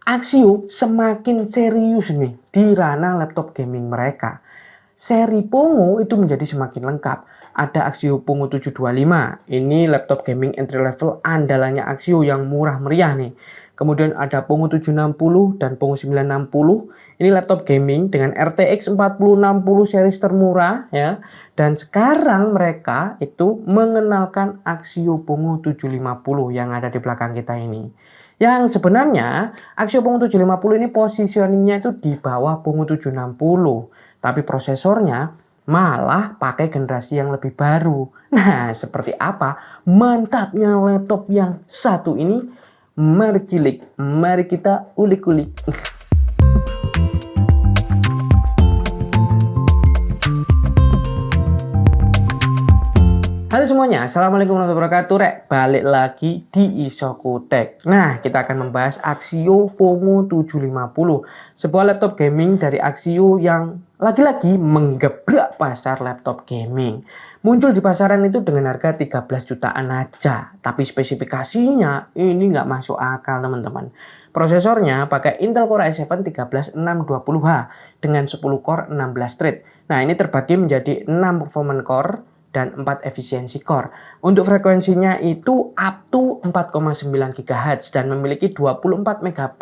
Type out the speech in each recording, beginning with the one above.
Axio semakin serius nih di ranah laptop gaming mereka. Seri Pongo itu menjadi semakin lengkap. Ada Axio Pongo 725. Ini laptop gaming entry level andalannya Axio yang murah meriah nih. Kemudian ada Pongo 760 dan Pongo 960. Ini laptop gaming dengan RTX 4060 series termurah ya. Dan sekarang mereka itu mengenalkan Axio Pongo 750 yang ada di belakang kita ini. Yang sebenarnya Axio Pongo 750 ini positioningnya itu di bawah Pongo 760. Tapi prosesornya malah pakai generasi yang lebih baru. Nah, seperti apa mantapnya laptop yang satu ini? Mari cilik, mari kita ulik-ulik. Halo semuanya, assalamualaikum warahmatullahi wabarakatuh. Balik lagi di Isoku Tech. Nah, kita akan membahas Axio Pongo 750, sebuah laptop gaming dari Axio yang lagi-lagi menggebrak pasar laptop gaming. Muncul di pasaran itu dengan harga 13 jutaan aja, tapi spesifikasinya ini nggak masuk akal teman-teman. Prosesornya pakai Intel Core i7 13620H dengan 10 core 16 thread. Nah, ini terbagi menjadi 6 performance core dan 4 efisiensi core. Untuk frekuensinya itu up to 4,9 GHz dan memiliki 24 MB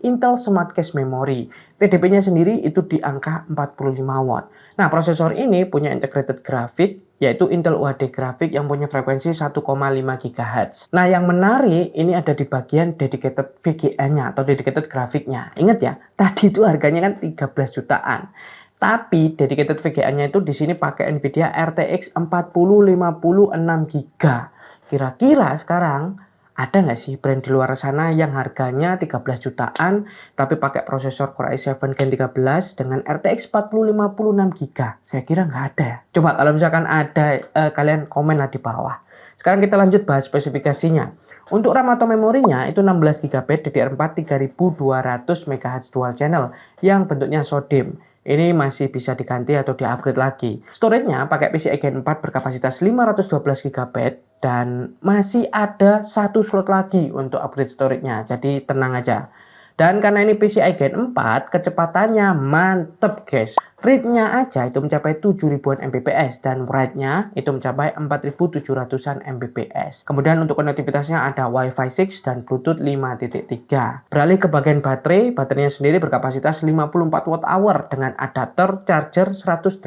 Intel Smart Cache Memory. TDP-nya sendiri itu di angka 45 watt. Nah, prosesor ini punya integrated graphic yaitu Intel UHD Graphic yang punya frekuensi 1,5 GHz. Nah, yang menarik ini ada di bagian dedicated VGA-nya atau dedicated grafiknya. Ingat ya, tadi itu harganya kan 13 jutaan. Tapi dedicated VGA-nya itu di sini pakai Nvidia RTX 4050 6GB. Kira-kira sekarang ada nggak sih brand di luar sana yang harganya 13 jutaan tapi pakai prosesor Core i7 Gen 13 dengan RTX 4050 6GB? Saya kira nggak ada ya. Coba kalau misalkan ada, kalian komen lah di bawah. Sekarang kita lanjut bahas spesifikasinya. Untuk RAM atau memorinya itu 16GB DDR4 3200 MHz dual channel yang bentuknya SODIMM. Ini masih bisa diganti atau di-upgrade lagi. Storage-nya pakai PCIe Gen 4 berkapasitas 512GB dan masih ada satu slot lagi untuk upgrade storage-nya. Jadi tenang aja. Dan karena ini PCIe Gen 4, kecepatannya mantep guys. Read-nya aja itu mencapai 7000-an Mbps dan write-nya itu mencapai 4700-an Mbps. Kemudian untuk konektivitasnya ada Wi-Fi 6 dan Bluetooth 5.3. Beralih ke bagian baterai, baterainya sendiri berkapasitas 54 Wh dengan adapter charger 180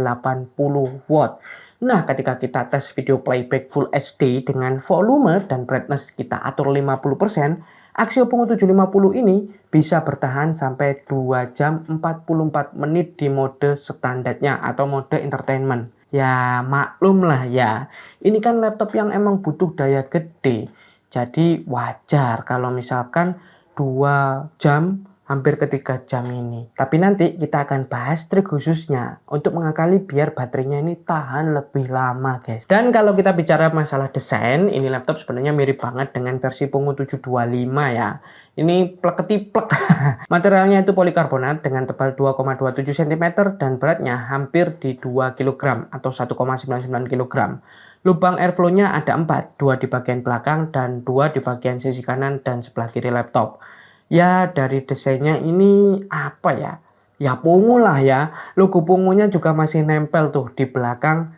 watt. Nah, ketika kita tes video playback Full HD dengan volume dan brightness kita atur 50%, Axio Pongo 750 ini bisa bertahan sampai 2 jam 44 menit di mode standarnya atau mode entertainment. Ya maklum lah ya, ini kan laptop yang emang butuh daya gede. Jadi wajar kalau misalkan 2 jam hampir ke 3 jam ini. Tapi nanti kita akan bahas trik khususnya untuk mengakali biar baterainya ini tahan lebih lama guys. Dan kalau kita bicara masalah desain, ini laptop sebenarnya mirip banget dengan versi Pongo 725 ya. Ini plek-ketiplek. Materialnya itu polikarbonat dengan tebal 2,27 cm dan beratnya hampir di 2 kg atau 1,99 kg. Lubang airflow-nya ada 4, 2 di bagian belakang dan 2 di bagian sisi kanan dan sebelah kiri laptop. Ya dari desainnya ini apa ya? Ya Pongo lah ya. Logo Pongonya juga masih nempel tuh di belakang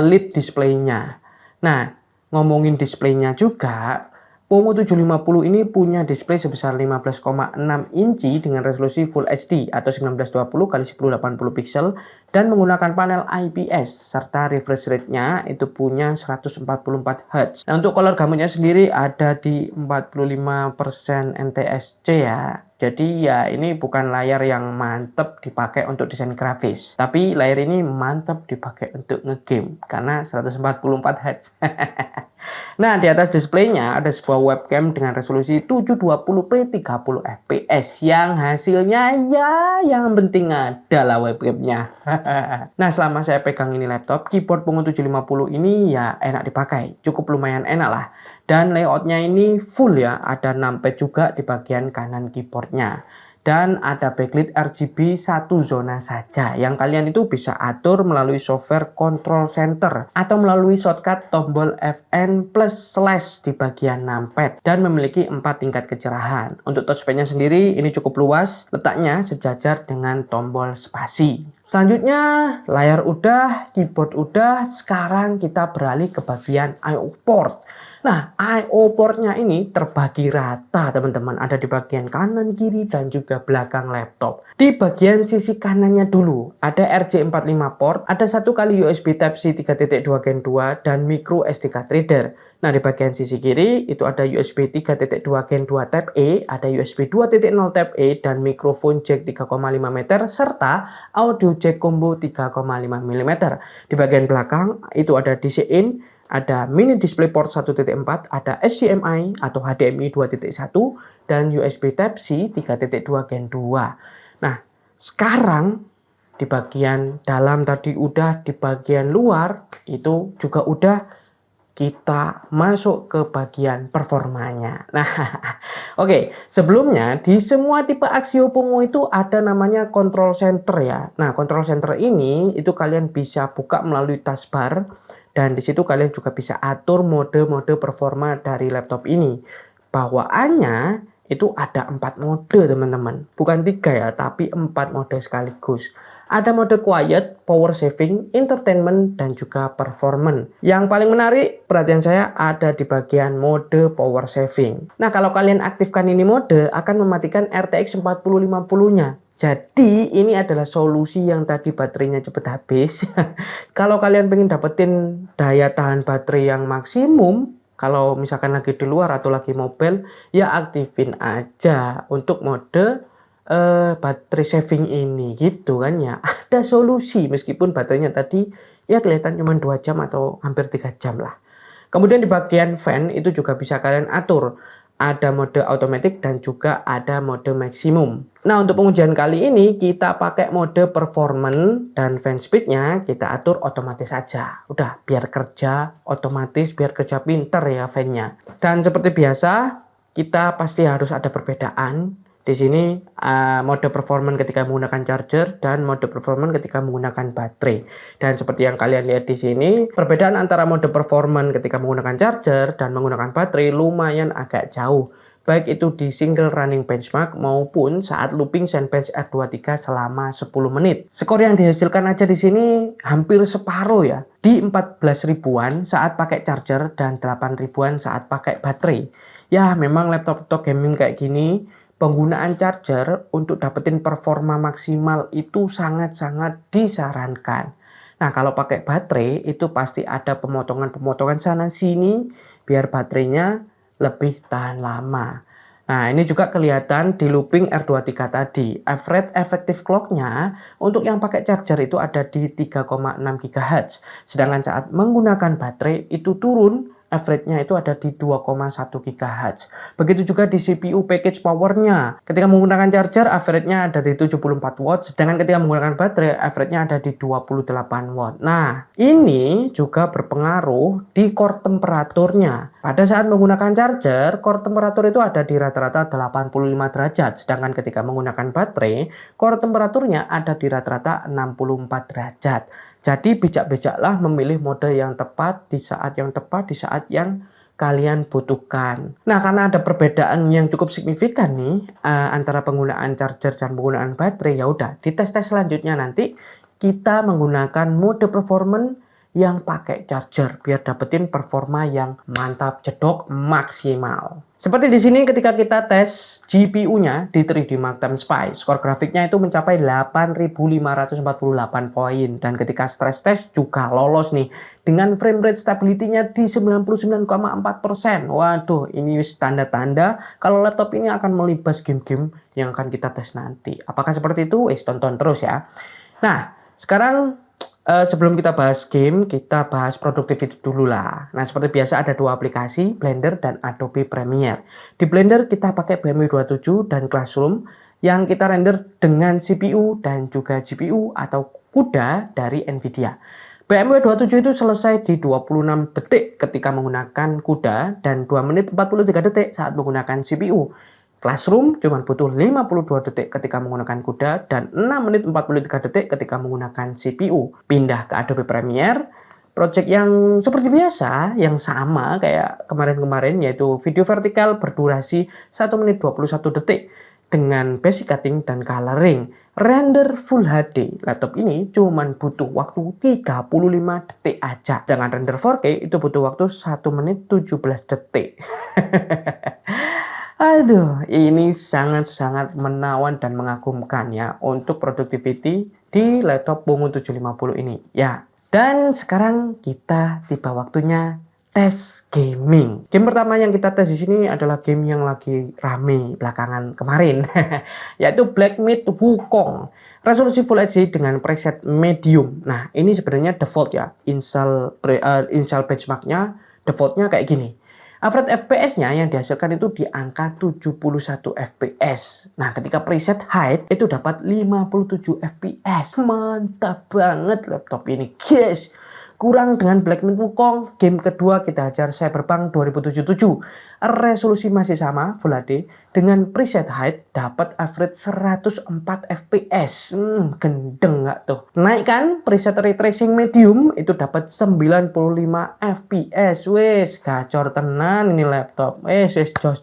lid displaynya. Nah, ngomongin displaynya juga, Pongo 750 ini punya display sebesar 15,6 inci dengan resolusi Full HD atau 1920 x 1080 pixel dan menggunakan panel IPS serta refresh rate-nya itu punya 144 Hz. Nah, untuk color gamutnya sendiri ada di 45% NTSC ya. Jadi ya ini bukan layar yang mantep dipakai untuk desain grafis, tapi layar ini mantep dipakai untuk ngegame karena 144 Hz. Nah, di atas displaynya ada sebuah webcam dengan resolusi 720p 30 fps yang hasilnya ya yang penting adalah webcamnya. Nah, selama saya pegang ini laptop, keyboard Pongo 750 ini ya enak dipakai, cukup lumayan enak lah. Dan layoutnya ini full ya, ada numpad juga di bagian kanan keyboardnya. dan ada backlit RGB satu zona saja yang kalian itu bisa atur melalui software control center atau melalui shortcut tombol Fn plus slash di bagian numpad dan memiliki 4 tingkat kecerahan. Untuk touchpadnya sendiri ini cukup luas, letaknya sejajar dengan tombol spasi. Selanjutnya layar udah, keyboard udah, sekarang kita beralih ke bagian I/O port. Nah, I/O portnya ini terbagi rata teman-teman, ada di bagian kanan, kiri, dan juga belakang laptop. Di bagian sisi kanannya dulu, ada RJ45 port, ada satu kali USB Type-C 3.2 Gen 2, dan micro SD card reader. Nah, di bagian sisi kiri, itu ada USB 3.2 Gen 2 Type-A, ada USB 2.0 Type-A, dan mikrofon jack 3,5 meter, serta audio jack combo 3,5 mm. Di bagian belakang, itu ada DC-in, ada mini DisplayPort 1.4, ada HDMI atau HDMI 2.1, dan USB Type-C 3.2 Gen 2. Nah, sekarang di bagian dalam tadi udah, di bagian luar itu juga udah, kita masuk ke bagian performanya. Nah, oke, sebelumnya di semua tipe Axio Pongo itu ada namanya control center ya. Nah, control center ini itu kalian bisa buka melalui taskbar. Dan di situ kalian juga bisa atur mode-mode performa dari laptop ini. Bawaannya itu ada 4 mode teman-teman. Bukan 3 ya, tapi 4 mode sekaligus. Ada mode quiet, power saving, entertainment, dan juga performance. Yang paling menarik perhatian saya ada di bagian mode power saving. Nah, kalau kalian aktifkan ini mode, akan mematikan RTX 4050-nya. Jadi ini adalah solusi yang tadi baterainya cepat habis. Kalau kalian pengen dapetin daya tahan baterai yang maksimum, kalau misalkan lagi di luar atau lagi mobile, ya aktifin aja untuk mode baterai saving ini gitu kan ya. Ada solusi meskipun baterainya tadi ya kelihatan cuma 2 jam atau hampir 3 jam lah. Kemudian di bagian fan itu juga bisa kalian atur. Ada mode automatic dan juga ada mode maksimum. Nah, untuk pengujian kali ini kita pakai mode performance dan fan speednya kita atur otomatis saja. Udah, biar kerja otomatis, biar kerja pinter ya fan-nya. Dan seperti biasa, kita pasti harus ada perbedaan. Di sini mode performance ketika menggunakan charger dan mode performance ketika menggunakan baterai. Dan seperti yang kalian lihat di sini, perbedaan antara mode performance ketika menggunakan charger dan menggunakan baterai lumayan agak jauh. Baik itu di single running benchmark maupun saat looping Zenbench R23 selama 10 menit. Skor yang dihasilkan aja di sini hampir separuh ya. Di 14 ribuan saat pakai charger dan 8 ribuan saat pakai baterai. Ya, memang laptop-laptop gaming kayak gini penggunaan charger untuk dapetin performa maksimal itu sangat-sangat disarankan. Nah, kalau pakai baterai itu pasti ada pemotongan-pemotongan sana sini biar baterainya lebih tahan lama. Nah, ini juga kelihatan di looping R23 tadi. Average effective clock-nya untuk yang pakai charger itu ada di 3,6 GHz. Sedangkan saat menggunakan baterai itu turun, average-nya itu ada di 2,1 GHz. Begitu juga di CPU package power-nya. Ketika menggunakan charger, average-nya ada di 74 watt, sedangkan ketika menggunakan baterai, average-nya ada di 28 watt. Nah, ini juga berpengaruh di core temperaturnya. Pada saat menggunakan charger, core temperatur itu ada di rata-rata 85 derajat, sedangkan ketika menggunakan baterai, core temperaturnya ada di rata-rata 64 derajat. Jadi bijak-bijaklah memilih mode yang tepat di saat yang tepat, di saat yang kalian butuhkan. Nah, karena ada perbedaan yang cukup signifikan nih antara penggunaan charger dan penggunaan baterai, ya udah di tes-tes selanjutnya nanti kita menggunakan mode performance yang pakai charger biar dapetin performa yang mantap, jedok, maksimal. Seperti di sini ketika kita tes GPU-nya di 3D Mark Time Spy, skor grafiknya itu mencapai 8.548 poin dan ketika stress test juga lolos nih dengan frame rate stability-nya di 99,4%. Waduh, ini tanda-tanda kalau laptop ini akan melibas game-game yang akan kita tes nanti. Apakah seperti itu? Tonton terus ya. Nah, sekarang sebelum kita bahas game, kita bahas productivity dulu lah. Nah, seperti biasa ada 2 aplikasi, Blender dan Adobe Premiere. Di Blender kita pakai BMW 27 dan Classroom yang kita render dengan CPU dan juga GPU atau CUDA dari Nvidia. BMW 27 itu selesai di 26 detik ketika menggunakan CUDA dan 2 menit 43 detik saat menggunakan CPU. Classroom cuma butuh 52 detik ketika menggunakan CUDA dan 6 menit 43 detik ketika menggunakan CPU. Pindah ke Adobe Premiere, project yang seperti biasa, yang sama kayak kemarin-kemarin, yaitu video vertikal berdurasi 1 menit 21 detik dengan basic cutting dan coloring. Render Full HD, laptop ini cuma butuh waktu 35 detik aja. Dengan render 4K itu butuh waktu 1 menit 17 detik. Aduh, ini sangat-sangat menawan dan mengagumkan ya untuk productivity di laptop Pomo 750 ini. Ya, dan sekarang kita tiba waktunya tes gaming. Game pertama yang kita tes di sini adalah game yang lagi rame belakangan kemarin, yaitu Black Myth Wukong. Resolusi Full HD dengan preset medium. Nah, ini sebenarnya default ya. Install benchmarknya defaultnya kayak gini. Average FPS-nya yang dihasilkan itu di angka 71 FPS. Nah, ketika preset height itu dapat 57 FPS. Mantap banget laptop ini, guys. Kurang dengan Black Myth Wukong. Game kedua kita hajar Cyberpunk 2077. Resolusi masih sama, Full HD. Dengan preset height dapat average 104 FPS. Gendeng nggak tuh? Naikkan preset ray tracing medium itu dapat 95 FPS. Wes, gacor tenan ini laptop. Wes, jos.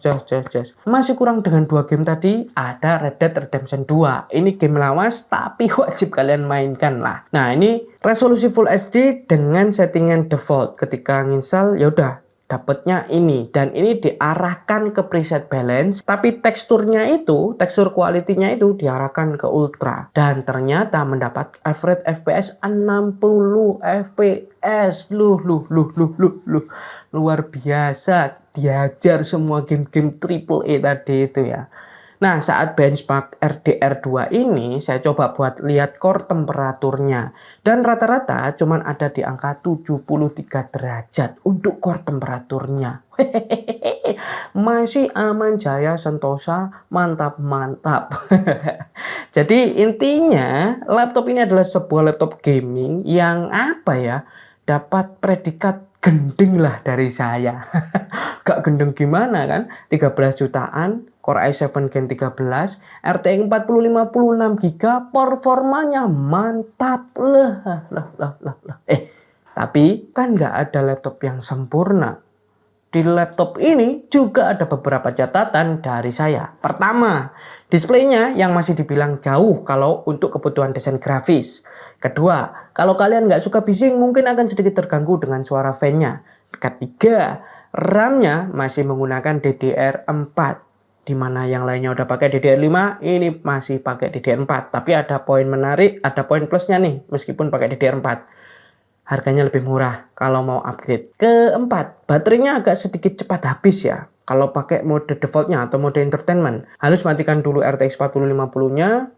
Masih kurang dengan 2 game tadi. Ada Red Dead Redemption 2. Ini game lawas tapi wajib kalian mainkan lah. Nah, ini resolusi Full HD dengan settingan default. Ketika nginstal ya udah dapatnya ini, dan ini diarahkan ke preset balance, tapi tekstur quality-nya itu diarahkan ke ultra, dan ternyata mendapat average FPS 60 FPS. Luar biasa, diajar semua game-game triple A tadi itu ya. Nah, saat benchmark RDR2 ini, saya coba buat lihat core temperaturnya. Dan rata-rata cuman ada di angka 73 derajat untuk core temperaturnya. Masih aman jaya sentosa, mantap. Jadi intinya, laptop ini adalah sebuah laptop gaming yang dapat predikat gending lah dari saya. Gak gendeng gimana kan? 13 jutaan, Core i7 Gen 13, RTX 4050 6GB, performanya mantap lah. Tapi kan nggak ada laptop yang sempurna. Di laptop ini juga ada beberapa catatan dari saya. Pertama, displaynya yang masih dibilang jauh kalau untuk kebutuhan desain grafis. Kedua, kalau kalian nggak suka bising mungkin akan sedikit terganggu dengan suara fan-nya. Ketiga, RAM-nya masih menggunakan DDR4. Di mana yang lainnya udah pakai DDR5, ini masih pakai DDR4. Tapi ada poin menarik, ada poin plusnya nih, meskipun pakai DDR4. Harganya lebih murah kalau mau upgrade. Keempat, baterainya agak sedikit cepat habis ya. Kalau pakai mode defaultnya atau mode entertainment, harus matikan dulu RTX 4050-nya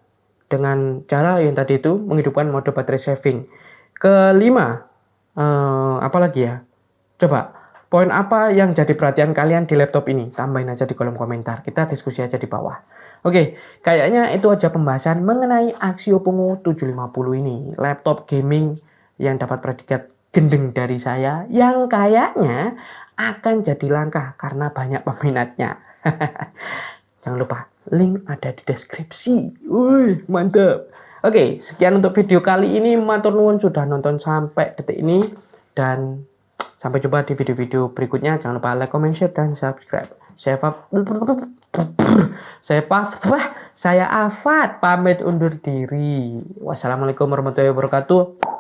dengan cara yang tadi itu, menghidupkan mode baterai saving. Kelima, apa lagi ya? Coba, poin apa yang jadi perhatian kalian di laptop ini? Tambahin aja di kolom komentar. Kita diskusi aja di bawah. Oke, kayaknya itu aja pembahasan mengenai Axio Pomo 750 ini. Laptop gaming yang dapat predikat gendeng dari saya, yang kayaknya akan jadi langka karena banyak peminatnya. Jangan lupa, link ada di deskripsi. Wih, mantap. Oke, sekian untuk video kali ini. Matur nuwun sudah nonton sampai detik ini. Dan sampai jumpa di video-video berikutnya. Jangan lupa like, comment, share, dan subscribe. Saya Afat pamit undur diri. Wassalamualaikum warahmatullahi wabarakatuh.